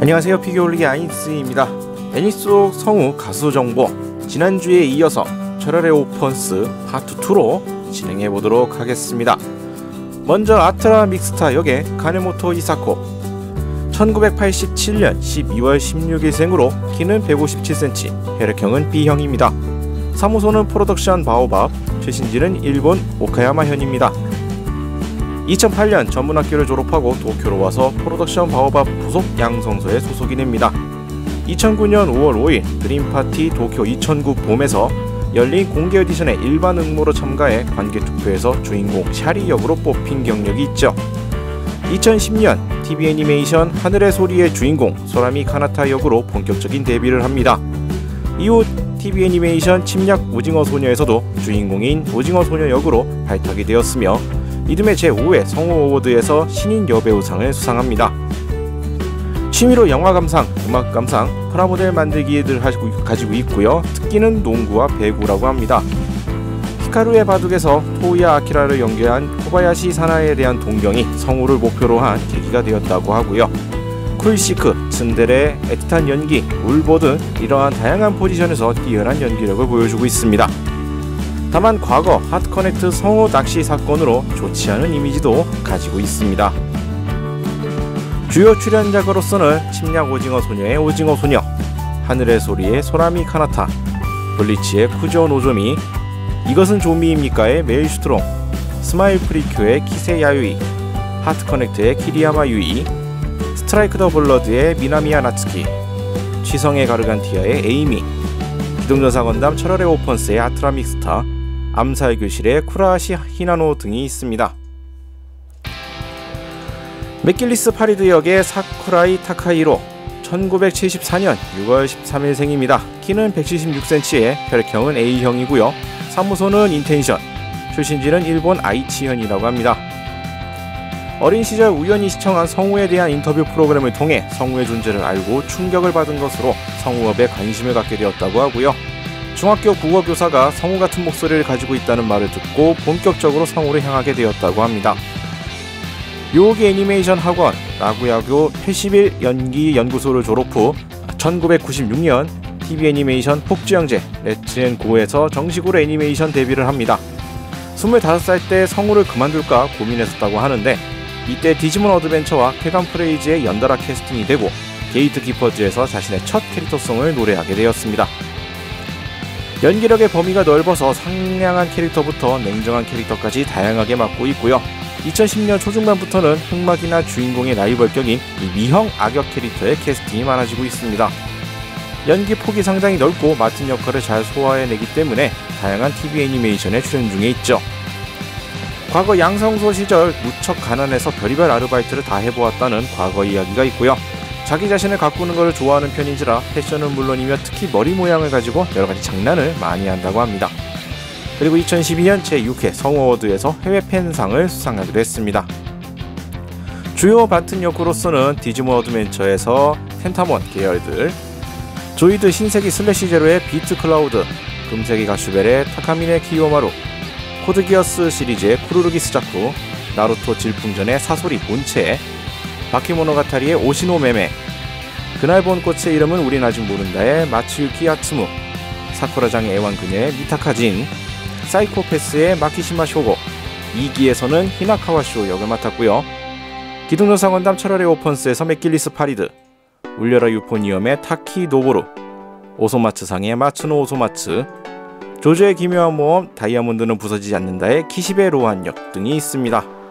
안녕하세요, 피겨올리기 아인스입니다. 애니 속 성우 가수 정보, 지난주에 이어서 철혈의 오펀스 파트 2로 진행해보도록 하겠습니다. 먼저 아트라 믹스타 역의 가네모토 이사코, 1987년 12월 16일생으로 키는 157cm, 혈액형은 B형입니다. 사무소는 프로덕션 바오밥, 최신지는 일본 오카야마 현입니다. 2008년 전문학교를 졸업하고 도쿄로 와서 프로덕션 바오밥 부속 양성소에 소속이 됩니다. 2009년 5월 5일 드림파티 도쿄 2009 봄에서 열린 공개 오디션에 일반 응모로 참가해 관객 투표에서 주인공 샤리 역으로 뽑힌 경력이 있죠. 2010년 TV 애니메이션 하늘의 소리의 주인공 소라미 카나타 역으로 본격적인 데뷔를 합니다. 이후 TV 애니메이션 침략 오징어 소녀에서도 주인공인 오징어 소녀 역으로 발탁이 되었으며 이듬해 제5회 성우 어워드에서 신인 여배우상을 수상합니다. 취미로 영화 감상, 음악 감상, 프라모델 만들기를 가지고 있고요. 특기는 농구와 배구라고 합니다. 히카루의 바둑에서 토우야 아키라를 연기한 코바야시 사나에 대한 동경이 성우를 목표로 한 계기가 되었다고 하고요. 쿨시크, 츤데레, 애틋한 연기, 울보 등 이러한 다양한 포지션에서 뛰어난 연기력을 보여주고 있습니다. 다만 과거 하트커넥트 성우 낚시 사건으로 좋지 않은 이미지도 가지고 있습니다. 주요 출연작으로서는 침략 오징어 소녀의 오징어 소녀, 하늘의 소리의 소라미 카나타, 블리치의 쿠조 노조미, 이것은 좀비입니까의 메일슈트롱, 스마일 프리큐의 키세 야유이, 하트커넥트의 키리야마 유이, 스트라이크 더 블러드의 미나미야 나츠키, 취성의 가르간티아의 에이미, 기동전사 건담 철혈의 오펀스의 아트라 믹스타, 암살 교실의 쿠라시 히나노 등이 있습니다. 맥길리스 파리드 역의 사쿠라이 타카히로, 1974년 6월 13일생입니다. 키는 176cm에 혈액형은 A형이고요. 사무소는 인텐션, 출신지는 일본 아이치현이라고 합니다. 어린 시절 우연히 시청한 성우에 대한 인터뷰 프로그램을 통해 성우의 존재를 알고 충격을 받은 것으로 성우업에 관심을 갖게 되었다고 하고요. 중학교 국어교사가 성우 같은 목소리를 가지고 있다는 말을 듣고 본격적으로 성우를 향하게 되었다고 합니다. 요기 애니메이션 학원 나고야교 81 연기 연구소를 졸업 후 1996년 TV 애니메이션 폭주영제 렛츠앤고에서 정식으로 애니메이션 데뷔를 합니다. 25살 때 성우를 그만둘까 고민했었다고 하는데 이때 디지몬 어드벤처와 쾌감 프레이즈의 연달아 캐스팅이 되고 게이트키퍼즈에서 자신의 첫 캐릭터송을 노래하게 되었습니다. 연기력의 범위가 넓어서 상냥한 캐릭터부터 냉정한 캐릭터까지 다양하게 맡고 있고요. 2010년 초중반부터는 흑막이나 주인공의 라이벌 격인 미형 악역 캐릭터의 캐스팅이 많아지고 있습니다. 연기 폭이 상당히 넓고 맡은 역할을 잘 소화해내기 때문에 다양한 TV 애니메이션에 출연 중에 있죠. 과거 양성소 시절 무척 가난해서 별의별 아르바이트를 다 해보았다는 과거 이야기가 있고요. 자기 자신을 가꾸는 것을 좋아하는 편인지라 패션은 물론이며 특히 머리 모양을 가지고 여러가지 장난을 많이 한다고 합니다. 그리고 2012년 제6회 성우 어워드에서 해외 팬상을 수상하기도 했습니다. 주요 맡은 역으로서는 디지몬 어드벤처에서 펜타몬 계열들, 조이드 신세기 슬래시 제로의 비트 클라우드, 금세기 가슈벨의 타카미네 키요마루, 코드기어스 시리즈의 쿠루루기 스자쿠, 나루토 질풍전의 사소리 본체, 바키모노가타리의 오시노 메메, 그날 본 꽃의 이름은 우린 아직 모른다의 마츠유키 야츠무, 사쿠라장의 애완그녀의 미타카진, 사이코패스의 마키시마 쇼고, 2기에서는 히나카와쇼 역을 맡았고요. 기동전사 건담 철혈의 오펀스에서 맥길리스 파리드, 울려라 유포니엄의 타키 노보루, 오소마츠상의 마츠노 오소마츠, 조조의 기묘한 모험 다이아몬드는 부서지지 않는다의 키시베 로한 역 등이 있습니다.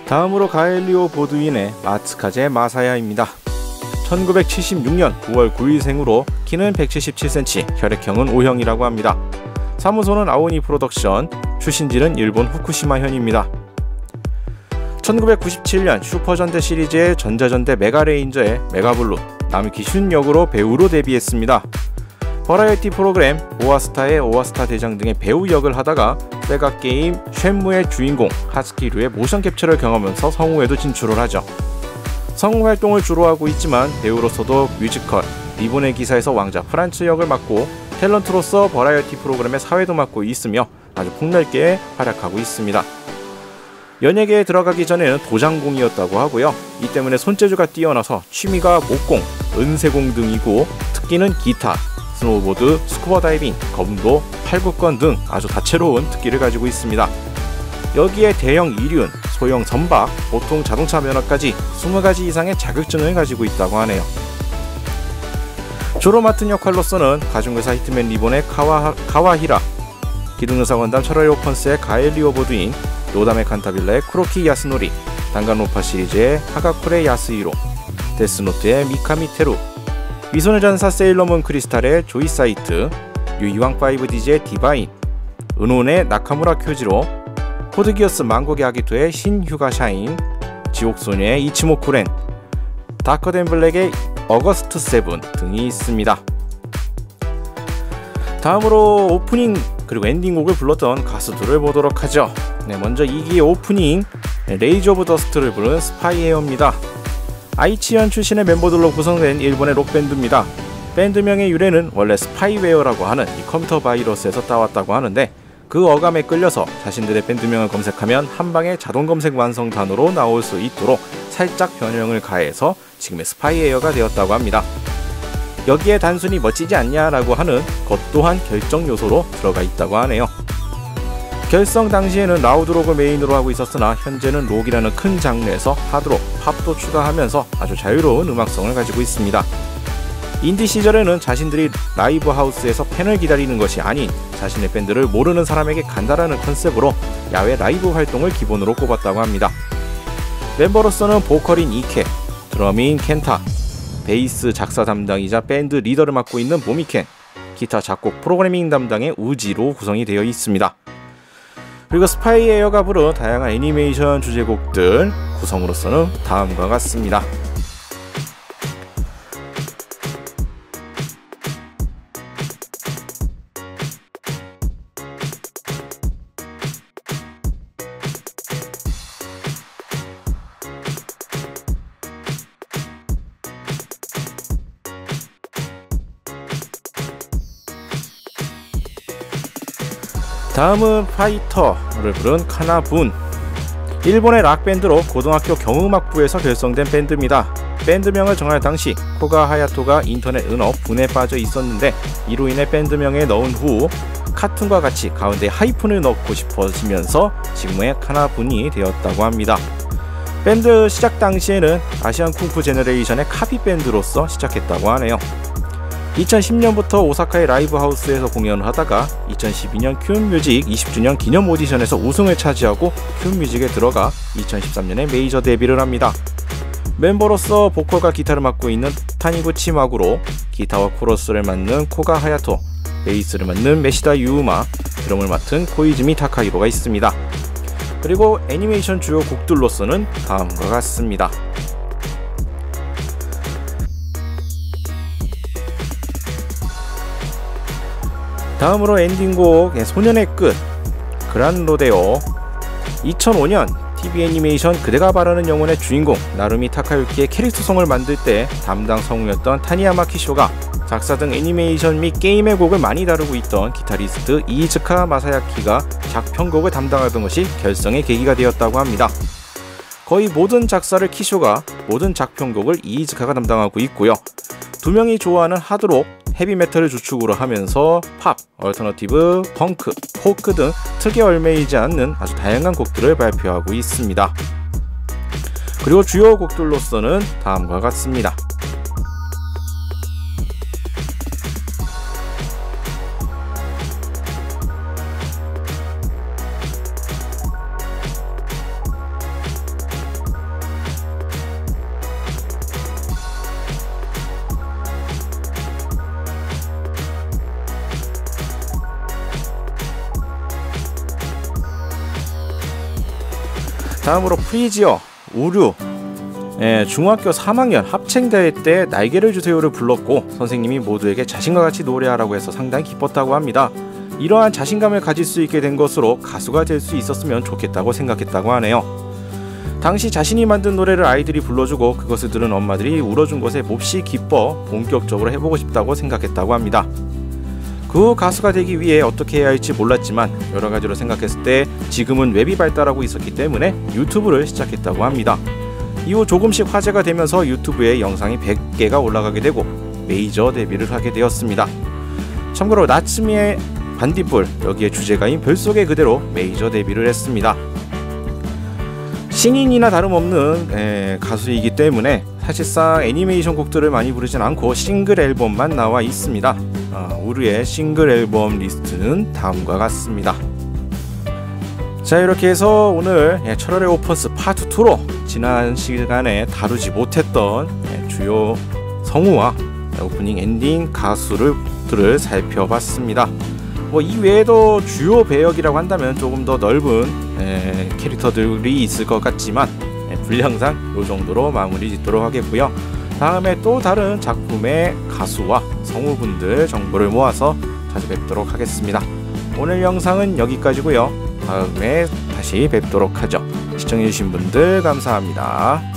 다음으로 가엘리오 보드윈의 마츠카제 마사야입니다. 1976년 9월 9일생으로 키는 177cm, 혈액형은 O형이라고 합니다. 사무소는 아오니 프로덕션, 출신지는 일본 후쿠시마 현입니다. 1997년 슈퍼전대 시리즈의 전자전대 메가레인저의 메가블루, 나미키 슌 역으로 배우로 데뷔했습니다. 버라이어티 프로그램 오아스타의 오아스타 대장 등의 배우 역을 하다가 세가게임 쉔무의 주인공 하스키류의 모션 캡처를 경험하면서 성우에도 진출을 하죠. 성우 활동을 주로 하고 있지만 배우로서도 뮤지컬 리본의 기사에서 왕자 프란츠 역을 맡고 탤런트로서 버라이어티 프로그램의 사회도 맡고 있으며 아주 폭넓게 활약하고 있습니다. 연예계에 들어가기 전에는 도장공이었다고 하고요. 이 때문에 손재주가 뛰어나서 취미가 목공, 은세공 등이고 특기는 기타, 스노우보드, 스쿠버 다이빙, 검도, 팔굽권 등 아주 다채로운 특기를 가지고 있습니다. 여기에 대형 이륜, 소형 선박, 보통 자동차 면허까지 20가지 이상의 자격증을 가지고 있다고 하네요. 주로 맡은 역할로서는 가중의사 히트맨 리본의 가와히라, 기둥의사 건담 철월 오펀스의 가엘 리오보드인, 노담의 칸타빌라의 쿠로키 야스노리, 단간로파 시리즈의 하가쿠레 야스히로, 데스노트의 미카미 테루, 위손의 전사 세일러문 크리스탈의 조이 사이트, 유이왕 5DG의 디바인, 은혼의 나카무라 쿄지로, 코드기어스 망국의 아기토의 신휴가 샤인, 지옥소녀의 이치모 쿠렌, 다커덴 블랙의 어거스트 세븐 등이 있습니다. 다음으로 오프닝 그리고 엔딩곡을 불렀던 가수들을 보도록 하죠. 먼저 2기의 오프닝 레이즈 오브 더스트를 부른 스파이웨어입니다. 아이치현 출신의 멤버들로 구성된 일본의 록밴드입니다. 밴드명의 유래는 원래 스파이웨어라고 하는 이 컴퓨터 바이러스에서 따왔다고 하는데, 그 어감에 끌려서 자신들의 밴드명을 검색하면 한방에 자동 검색 완성 단어로 나올 수 있도록 살짝 변형을 가해서 지금의 스파이웨어가 되었다고 합니다. 여기에 단순히 멋지지 않냐라고 하는 것 또한 결정 요소로 들어가 있다고 하네요. 결성 당시에는 라우드록을 메인으로 하고 있었으나 현재는 록이라는 큰 장르에서 하드록, 팝도 추가하면서 아주 자유로운 음악성을 가지고 있습니다. 인디 시절에는 자신들이 라이브 하우스에서 팬을 기다리는 것이 아닌 자신의 밴드를 모르는 사람에게 간다라는 컨셉으로 야외 라이브 활동을 기본으로 꼽았다고 합니다. 멤버로서는 보컬인 이케, 드러민 켄타, 베이스 작사 담당이자 밴드 리더를 맡고 있는 모미켄, 기타 작곡 프로그래밍 담당의 우지로 구성이 되어 있습니다. 그리고 스파이웨어가 부른 다양한 애니메이션 주제곡들 구성으로서는 다음과 같습니다. 다음은 파이터를 부른 카나분. 일본의 락밴드로 고등학교 경음악부에서 결성된 밴드입니다. 밴드명을 정할 당시 코가 하야토가 인터넷 은업 분에 빠져 있었는데, 이로 인해 밴드명에 넣은 후 카툰과 같이 가운데 하이픈을 넣고 싶어지면서 지금의 카나분이 되었다고 합니다. 밴드 시작 당시에는 아시안 쿵푸 제너레이션의 카피 밴드로서 시작했다고 하네요. 2010년부터 오사카의 라이브 하우스에서 공연을 하다가 2012년 큐뮤직 20주년 기념 오디션에서 우승을 차지하고 큐뮤직에 들어가 2013년에 메이저 데뷔를 합니다. 멤버로서 보컬과 기타를 맡고 있는 타니구치 마구로, 기타와 코러스를 맡는 코가 하야토, 베이스를 맡는 메시다 유우마, 드럼을 맡은 코이즈미 타카히로가 있습니다. 그리고 애니메이션 주요 곡들로서는 다음과 같습니다. 다음으로 엔딩곡 소년의 끝 그란 로데오. 2005년 TV 애니메이션 그대가 바라는 영혼의 주인공 나루미 타카유키의 캐릭터송을 만들 때 담당 성우였던 타니야마 키쇼가 작사 등 애니메이션 및 게임의 곡을 많이 다루고 있던 기타리스트 이이즈카 마사야키가 작편곡을 담당하던 것이 결성의 계기가 되었다고 합니다. 거의 모든 작사를 키쇼가, 모든 작편곡을 이이즈카가 담당하고 있고요. 두 명이 좋아하는 하드록, 헤비메탈을 주축으로 하면서 팝, 얼터너티브, 펑크, 포크 등 특에 얽매이지 않는 아주 다양한 곡들을 발표하고 있습니다. 그리고 주요 곡들로서는 다음과 같습니다. 다음으로 프리지어, 우류. 중학교 3학년 합창대회 때 날개를 주세요를 불렀고 선생님이 모두에게 자신과 같이 노래하라고 해서 상당히 기뻤다고 합니다. 이러한 자신감을 가질 수 있게 된 것으로 가수가 될 수 있었으면 좋겠다고 생각했다고 하네요. 당시 자신이 만든 노래를 아이들이 불러주고 그것을 들은 엄마들이 울어준 것에 몹시 기뻐 본격적으로 해보고 싶다고 생각했다고 합니다. 그 가수가 되기 위해 어떻게 해야 할지 몰랐지만 여러 가지로 생각했을 때 지금은 웹이 발달하고 있었기 때문에 유튜브를 시작했다고 합니다. 이후 조금씩 화제가 되면서 유튜브에 영상이 100개가 올라가게 되고 메이저 데뷔를 하게 되었습니다. 참고로 나츠미의 반딧불, 여기에 주제가인 별속의 그대로 메이저 데뷔를 했습니다. 신인이나 다름없는 가수이기 때문에 사실상 애니메이션 곡들을 많이 부르진 않고 싱글 앨범만 나와 있습니다. 우르의 싱글 앨범 리스트는 다음과 같습니다. 자, 이렇게 해서 오늘 철월의 오퍼스 파트 2로 지난 시간에 다루지 못했던 주요 성우와 오프닝 엔딩 가수들을 살펴봤습니다. 이 외에도 주요 배역이라고 한다면 조금 더 넓은 캐릭터들이 있을 것 같지만 분량상 이 정도로 마무리 짓도록 하겠고요. 다음에 또 다른 작품의 가수와 성우분들 정보를 모아서 찾아뵙도록 하겠습니다. 오늘 영상은 여기까지고요. 다음에 다시 뵙도록 하죠. 시청해주신 분들 감사합니다.